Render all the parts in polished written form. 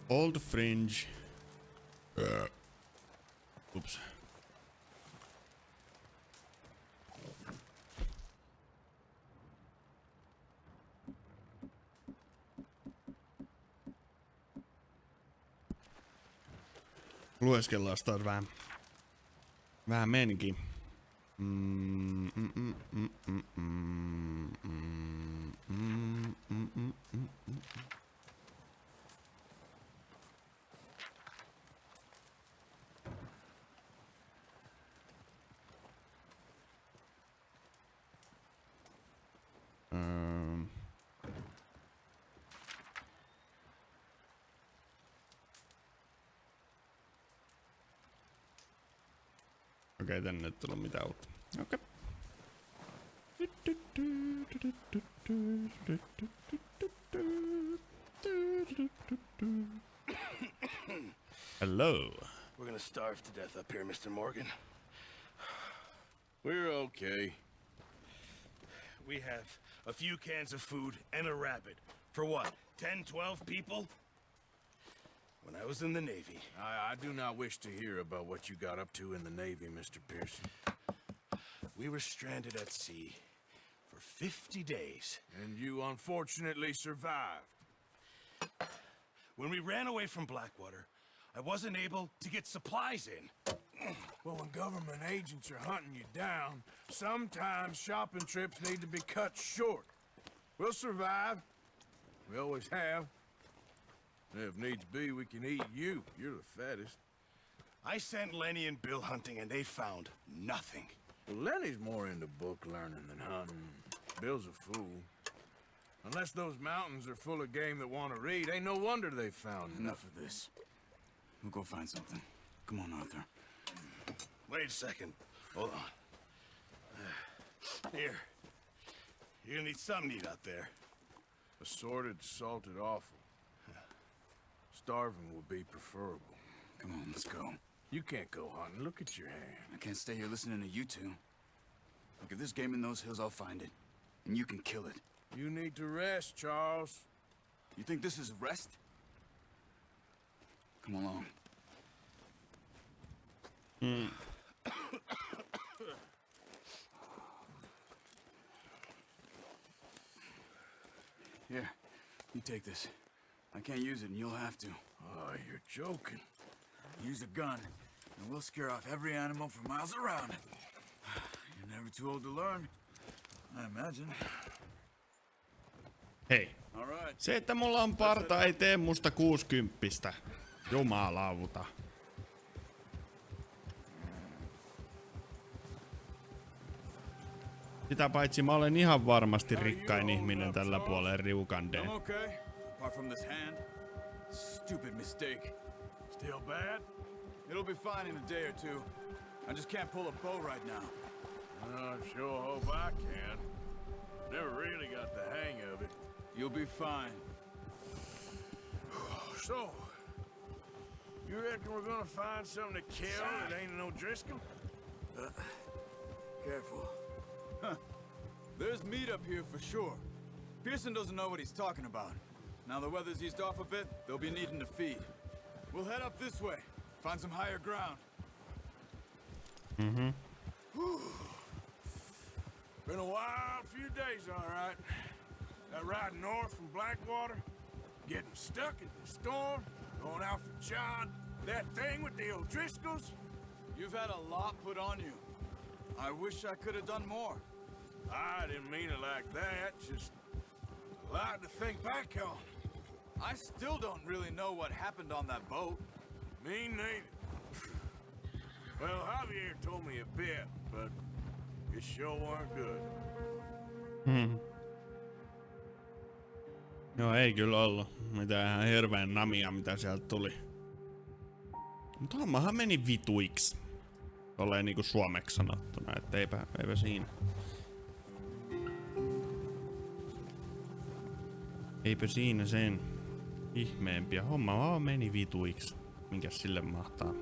Old Fringe. Ups. Lueskellaan taas vähän menikin. Okei, tänne ei tullut mitään uutta. Okei. Hello. We're gonna starve to death up here, Mr. Morgan. We're okay. We have a few cans of food and a rabbit. For what, 10, 12 people? When I was in the Navy. I do not wish to hear about what you got up to in the Navy, Mr. Pearson. We were stranded at sea for 50 days. And you unfortunately survived. When we ran away from Blackwater, I wasn't able to get supplies in. Well, when government agents are hunting you down, sometimes shopping trips need to be cut short. We'll survive. We always have. If needs be, we can eat you. You're the fattest. I sent Lenny and Bill hunting, and they found nothing. Well, Lenny's more into book learning than hunting. Bill's a fool. Unless those mountains are full of game that want to read, ain't no wonder they found Enough of this. We'll go find something. Come on, Arthur. Wait a second. Hold on. Here. You're gonna need something to eat out there. Assorted, salted offal. Starving would be preferable. Come on, let's go. You can't go hunting. Look at your hand. I can't stay here listening to you two. Look, if there's game in those hills, I'll find it. And you can kill it. You need to rest, Charles. You think this is a rest? Come along. Here, you take this. I can't use it, and you'll have to. Oh, you're joking. Use a gun, and we'll scare off every animal for miles around. You're never too old to learn, I imagine. Hei. All right. Se, että mulla on parta, ei tee musta 60. Jumalauta. Sitä paitsi mä olen ihan varmasti rikkain ihminen tällä puolen riukandeen. I'm okay. Apart from this hand. Stupid mistake. Still bad? It'll be fine in a day or two. I just can't pull a bow right now. I sure hope I can. Never really got the hang of it. You'll be fine. So, you reckon we're gonna find something to kill that ain't no Driscoll? Careful. Huh. There's meat up here for sure. Pearson doesn't know what he's talking about. Now the weather's eased off a bit, they'll be needing to feed. We'll head up this way. Find some higher ground. Mm-hmm. Been a wild few days, all right. That ride north from Blackwater, getting stuck in the storm, going out for John, that thing with the O'Driscolls. You've had a lot put on you. I wish I could have done more. I didn't mean it like that, just a lot to think back on. I still don't really know what happened on that boat. Me neither. Well, Javier told me a bit, but it sure weren't good. Joo, ei kyllä ollut mitään ihan hirveän namia, mitä sieltä tuli. Mutta hommahan meni vituiksi. Tolleen niinku suomeksi sanottuna, että eipä siinä. Eipä siinä sen ihmeempiä. Homma vaan meni vituiksi. Minkäs sille mahtaa?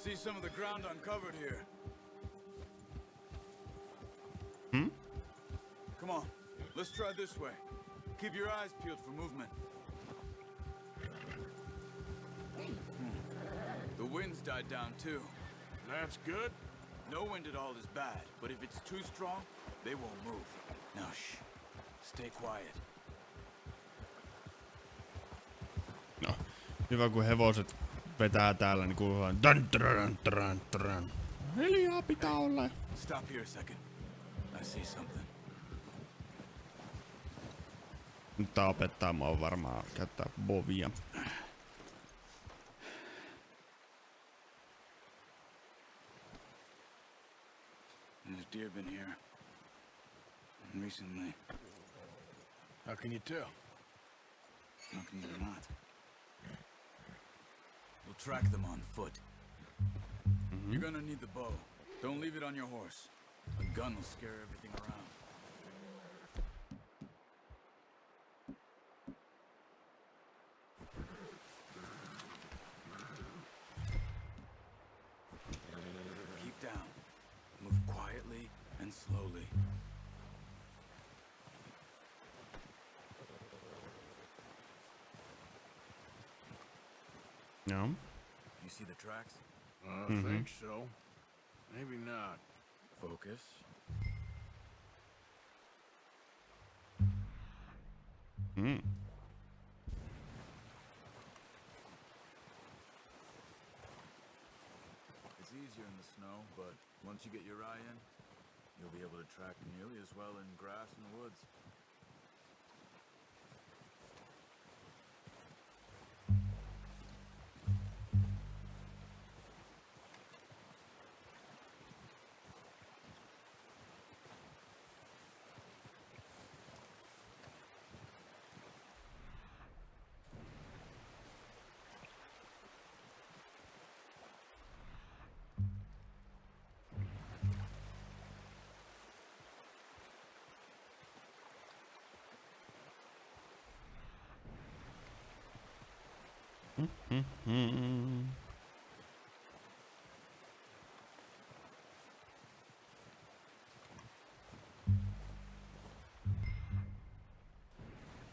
see some of the ground uncovered here. Hmm? Come on, let's try this way. Keep your eyes peeled for movement. The wind's died down too. That's good. No wind at all is bad, but if it's too strong, they won't move. Now shh. Stay quiet. No, hyvä kun hevoset vetää täällä, niin kuuluu tran. Hiljaa pitää olla. Stop here a second. I see something. Nyt tää opettaa mua varmaan käyttää bovia. There's deer been here. Recently. How can you tell? How can you not? We'll track them on foot. You're gonna need the bow. Don't leave it on your horse. A gun will scare everything around. Keep down. Move quietly and slowly. No. You see the tracks? I think so. Maybe not. Focus. Hmm. It's easier in the snow, but once you get your eye in, you'll be able to track nearly as well in grass and woods.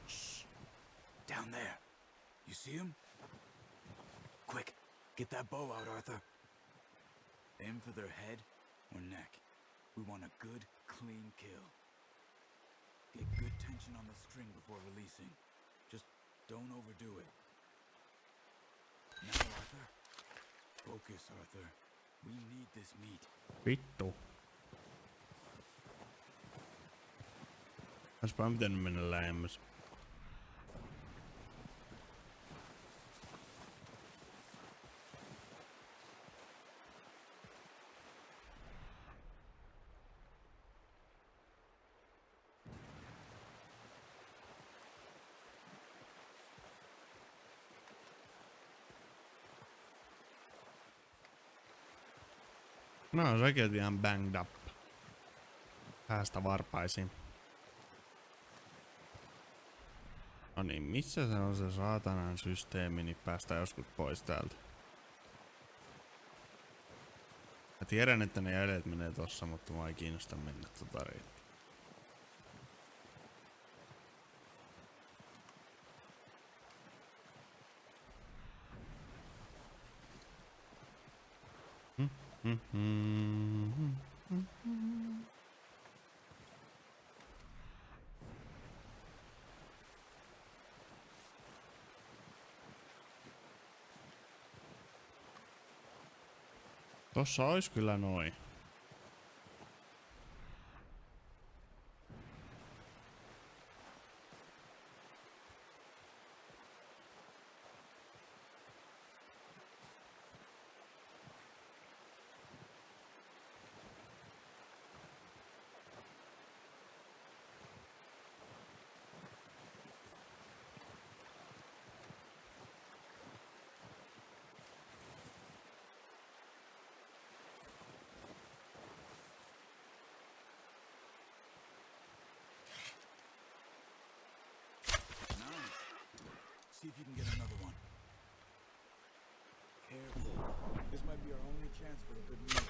Shh. Down there. You see him? Quick, get that bow out, Arthur. Aim for their head or neck. We want a good, clean kill. Get good tension on the string before releasing. Just don't overdo it. Now, Arthur. Focus, Arthur. We need this meat. Vittu. Olisipä pitänyt mennä lähemmäs. No, säkin ihan banged up. Päästä varpaisiin. No niin, missä se on se saatanan systeemi, niin päästään joskus pois täältä. Mä tiedän, että ne jäljet menee tossa, mutta mua ei kiinnosta mennä tota reittiä. Tossa ois kyllä noin. See if you can get another one. Careful. This might be our only chance for a good meal.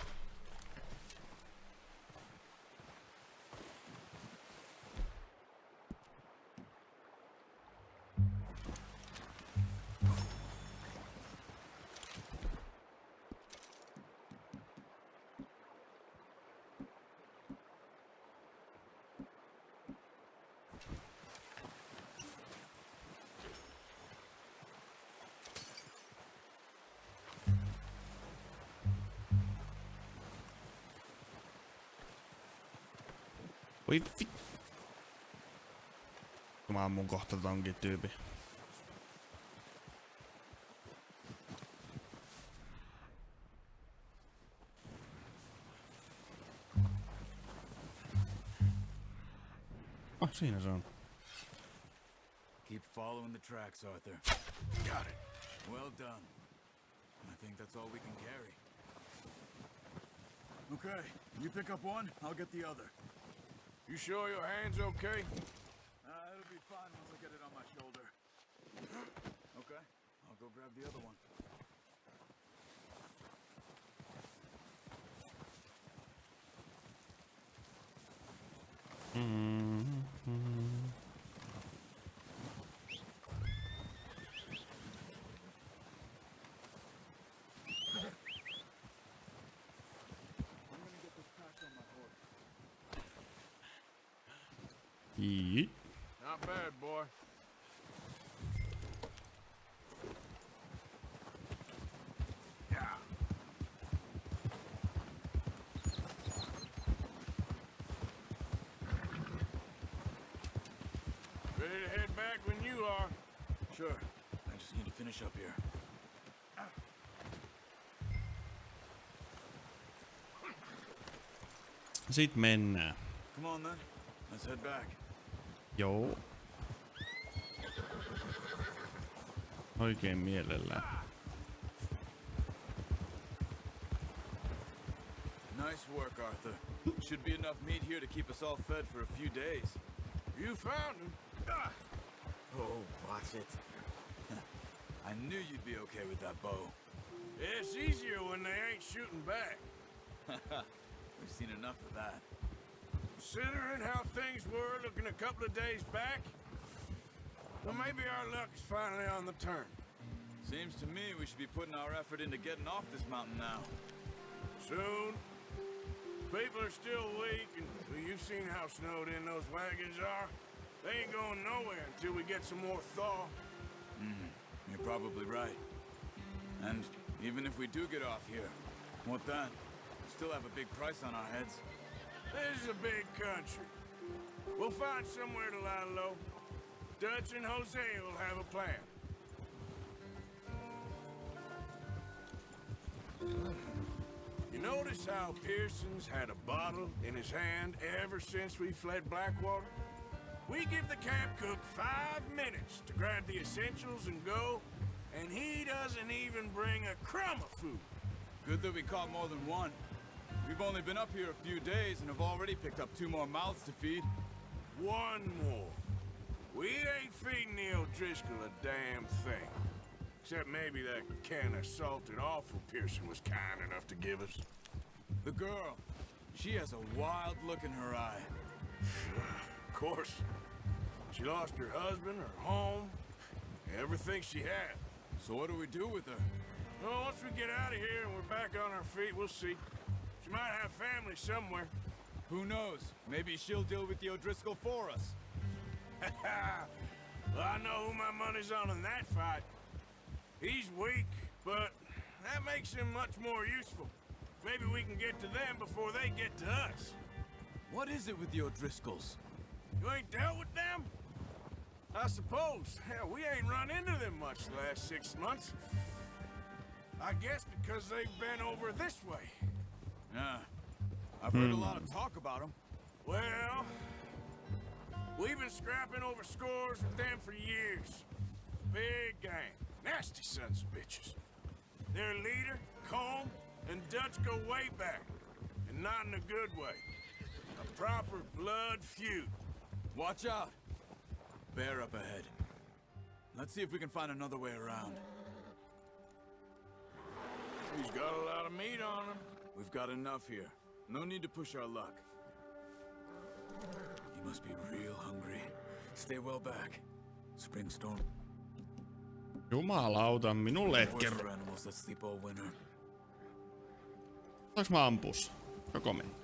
Oi vi... Mä ammun kohta tonkin tyypi. Oh, siinä se on. Keep following the tracks, Arthur. Got it. Well done. I think that's all we can carry. Okay, you pick up one, I'll get the other. You sure your hand's okay? It'll be fine once I get it on my shoulder. Okay, I'll go grab the other one. Yeet. Not bad, boy. Yeah. Ready to head back when you are. Sure, I just need to finish up here. Sit mennään. Come on then, let's head back. Joo. Oikein mielellään. Nice work, Arthur. Should be enough meat here to keep us all fed for a few days. You found him. Ah. Oh, watch it. I knew you'd be okay with that bow. It's easier when they ain't shooting back. We've seen enough of that. Considering how things were looking a couple of days back, well, maybe our luck is finally on the turn. Seems to me we should be putting our effort into getting off this mountain now. Soon. People are still weak, and well, you've seen how snowed in those wagons are. They ain't going nowhere until we get some more thaw. You're probably right. And even if we do get off here, what then? We still have a big price on our heads. This is a big country. We'll find somewhere to lie low. Dutch and Jose will have a plan. You notice how Pearson's had a bottle in his hand ever since we fled Blackwater? We give the camp cook 5 minutes to grab the essentials and go, and he doesn't even bring a crumb of food. Good that we caught more than one. We've only been up here a few days and have already picked up 2 more mouths to feed. 1 more. We ain't feeding the O'Driscoll a damn thing. Except maybe that can of salted offal Pearson was kind enough to give us. The girl, she has a wild look in her eye. Of course. She lost her husband, her home, everything she had. So what do we do with her? Well, once we get out of here and we're back on our feet, we'll see. She might have family somewhere. Who knows? Maybe she'll deal with the O'Driscoll for us. Well, I know who my money's on in that fight. He's weak, but that makes him much more useful. Maybe we can get to them before they get to us. What is it with the O'Driscolls? You ain't dealt with them? I suppose. Hell, we ain't run into them much the last 6 months. I guess because they've been over this way. Yeah. I've heard a lot of talk about them. Well, we've been scrapping over scores with them for years. Big gang. Nasty sons of bitches. Their leader, Combe, and Dutch go way back. And not in a good way. A proper blood feud. Watch out. Bear up ahead. Let's see if we can find another way around. He's got a lot of meat on him. We've got enough here. No need to push our luck. You must be real hungry. Stay well back. Springstorm. Jumalauta, minulle et Horse kerro. for animals that sleep all winter. Saanko mä ampus? Joko mennä?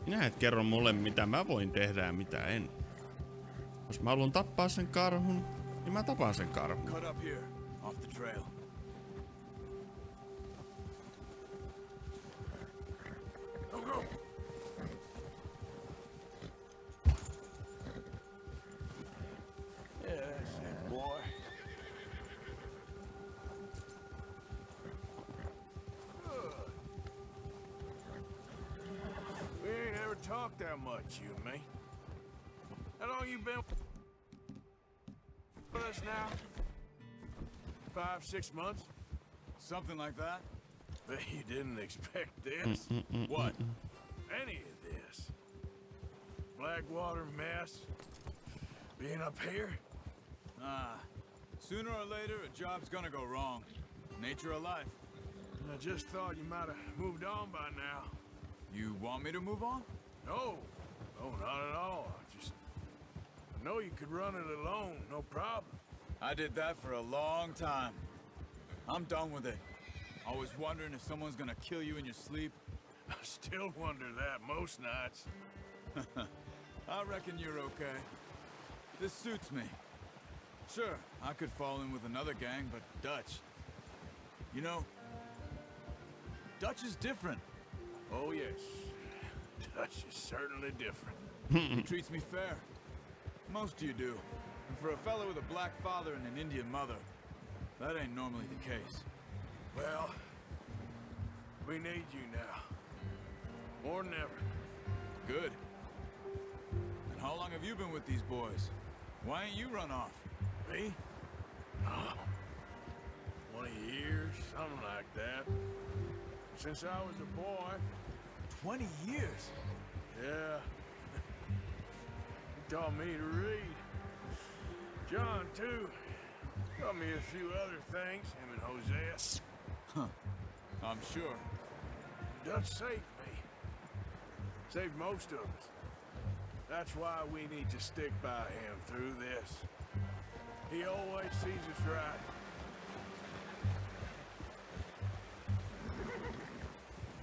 Minä et kerro mulle mitä mä voin tehdä ja mitä en. Jos mä haluan tappaa sen karhun, niin mä tapaan sen karhun. Cut up here, off the trail. Go, go. Yeah, that's it, boy. Good. We ain't ever talked that much, you and me. How long you been with us now? 5, 6 months? Something like that? Bet you didn't expect this. What? Any of this. Blackwater mess. Being up here? Ah, sooner or later a job's gonna go wrong. Nature of life. I just thought you might have moved on by now. You want me to move on? No. No, not at all. I know you could run it alone, no problem. I did that for a long time. I'm done with it. Always wondering if someone's gonna kill you in your sleep. I still wonder that most nights. I reckon you're okay. This suits me. Sure, I could fall in with another gang, but Dutch. You know, Dutch is different. Oh, yes. Dutch is certainly different. He treats me fair. Most of you do. And for a fellow with a black father and an Indian mother, that ain't normally the case. Well, we need you now. More than ever. Good. And how long have you been with these boys? Why ain't you run off? Me? Oh, 20 years, something like that. Since I was a boy. 20 years? Yeah. He taught me to read. John, too. Taught me a few other things, him and Hosea. I'm sure. Dutch saved me. Saved most of us. That's why we need to stick by him through this. He always sees us right.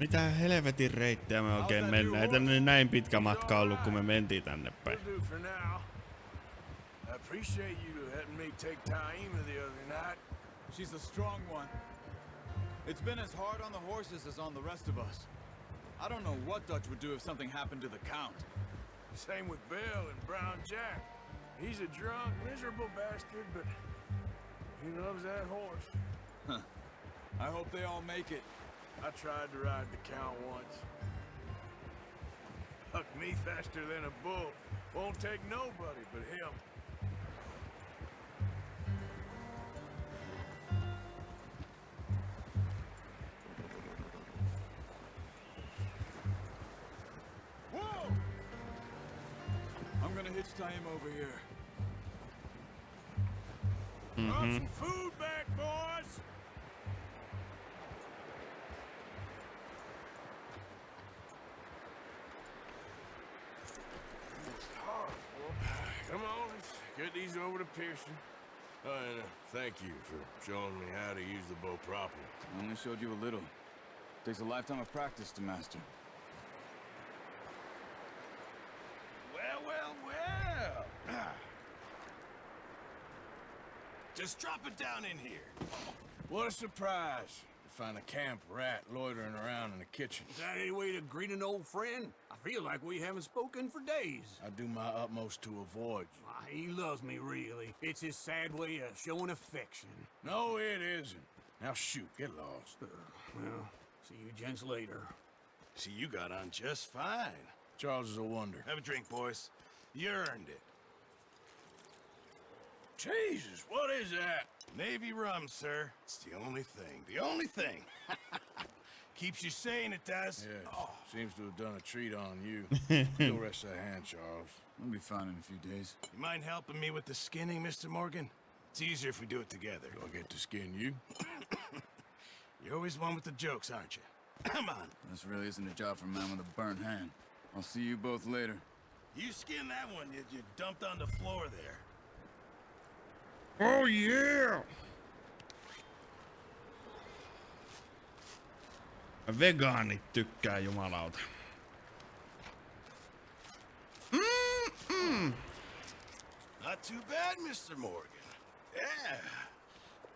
Mitä helvetin reittejä me oikein mennään? Ei tänne näin pitkä matka ollut, kun me mentiin tänne päin. Will do for now. I appreciate you letting me take Taima the other night. She's a strong one. It's been as hard on the horses as on the rest of us. I don't know what Dutch would do if something happened to the Count. Same with Bill and Brown Jack. He's a drunk, miserable bastard, but he loves that horse. Huh. I hope they all make it. I tried to ride the Count once. Hucked me faster than a bull. Won't take nobody but him. Whoa! I'm gonna hitch tie him over here. Brought some food back, boys! Come on, let's get these over to Pearson. And thank you for showing me how to use the bow properly. I only showed you a little. Takes a lifetime of practice to master. Well, well, well. Just drop it down in here. What a surprise. To find a camp rat loitering around in the kitchen. Is that any way to greet an old friend? I feel like we haven't spoken for days. I do my utmost to avoid you. Why, he loves me, really. It's his sad way of showing affection. No, it isn't. Now shoot, get lost. Well, see you gents later. See, you got on just fine. Charles is a wonder. Have a drink, boys. You earned it. Jesus, what is that? Navy rum, sir. It's the only thing. The only thing. Keeps you sane, it does. Yeah, seems to have done a treat on you. You'll rest that hand, Charles. We'll be fine in a few days. You mind helping me with the skinning, Mr. Morgan? It's easier if we do it together. Do I get to skin you? You're always one with the jokes, aren't you? Come on. This really isn't a job for a man with a burnt hand. I'll see you both later. You skin that one you dumped on the floor there. Oh yeah! Vegaanit tykkää jumalauta. Not too bad, Mr. Morgan. Yeah.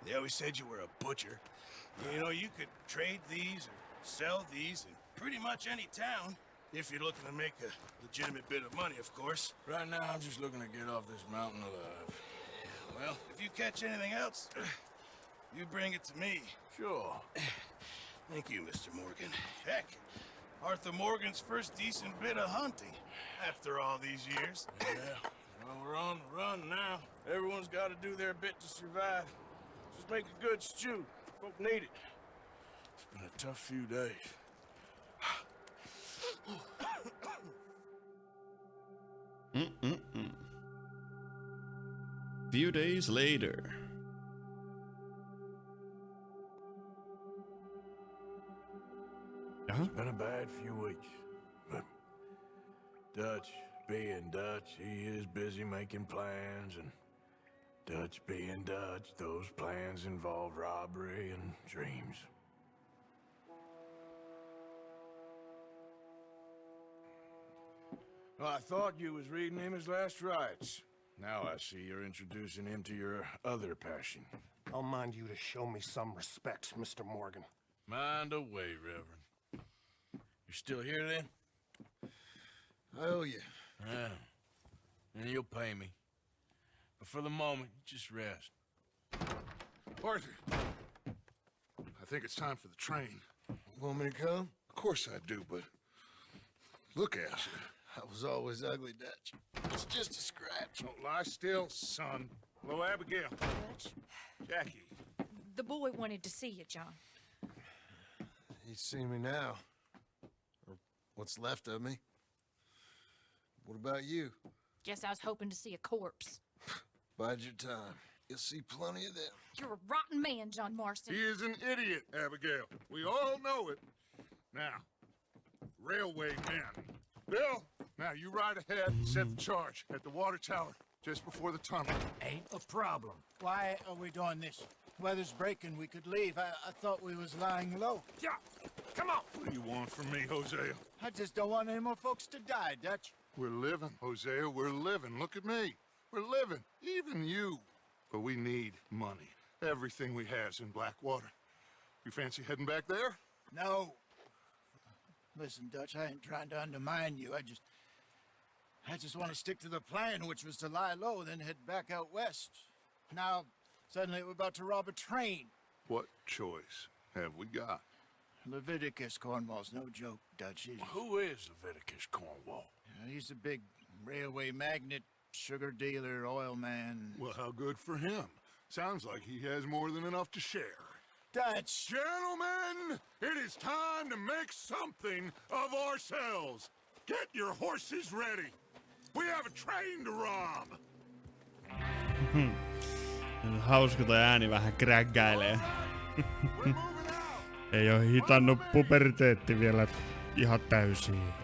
They always said you were a butcher. You know, you could trade these or sell these in pretty much any town. If you're looking to make a legitimate bit of money, of course. Right now, I'm just looking to get off this mountain alive. Well, if you catch anything else, you bring it to me. Sure. Thank you, Mr. Morgan. Heck, Arthur Morgan's first decent bit of hunting after all these years. Yeah. Well, we're on the run now. Everyone's got to do their bit to survive. Just make a good stew. Folk need it. It's been a tough few days. Few days later. It's been a bad few weeks, but Dutch being Dutch, he is busy making plans, and Dutch being Dutch, those plans involve robbery and dreams. Well, I thought you was reading him his last rites. Now I see you're introducing him to your other passion. I'll mind you to show me some respect, Mr. Morgan. Mind away, Reverend. You still here, then? I owe you. Yeah. And you'll pay me. But for the moment, just rest. Arthur, I think it's time for the train. Want me to come? Of course I do, but look at you. I was always ugly, Dutch. It's just a scratch. Don't lie still, son. Hello, Abigail. Dutch, Jackie. the boy wanted to see you, John. He's seen me now. Or what's left of me. What about you? Guess I was hoping to see a corpse. Bide your time. You'll see plenty of them. You're a rotten man, John Marston. He is an idiot, Abigail. We all know it. Now, railway men. Bill, now you ride ahead and set the charge at the water tower just before the tunnel. Ain't a problem. Why are we doing this? Weather's breaking, we could leave. I thought we was lying low. Yeah, come on. What do you want from me, Hosea? I just don't want any more folks to die, Dutch. We're living, Hosea, we're living. Look at me. We're living, even you. But we need money. Everything we has in Blackwater. You fancy heading back there? No. Listen, Dutch, I ain't trying to undermine you. I just want to stick to the plan, which was to lie low, then head back out west. Now, suddenly we're about to rob a train. What choice have we got? Leviticus Cornwall's no joke, Dutch. Who is Leviticus Cornwall? He's a big railway magnate, sugar dealer, oil man. Well, how good for him. Sounds like he has more than enough to share. Dutch! Gentlemen, it is time to make something of ourselves. Get your horses ready. We have a train to rob. Hauska toi ääni vähän krägäilee. Ei oo hitannut puberteetti vielä ihan täysin.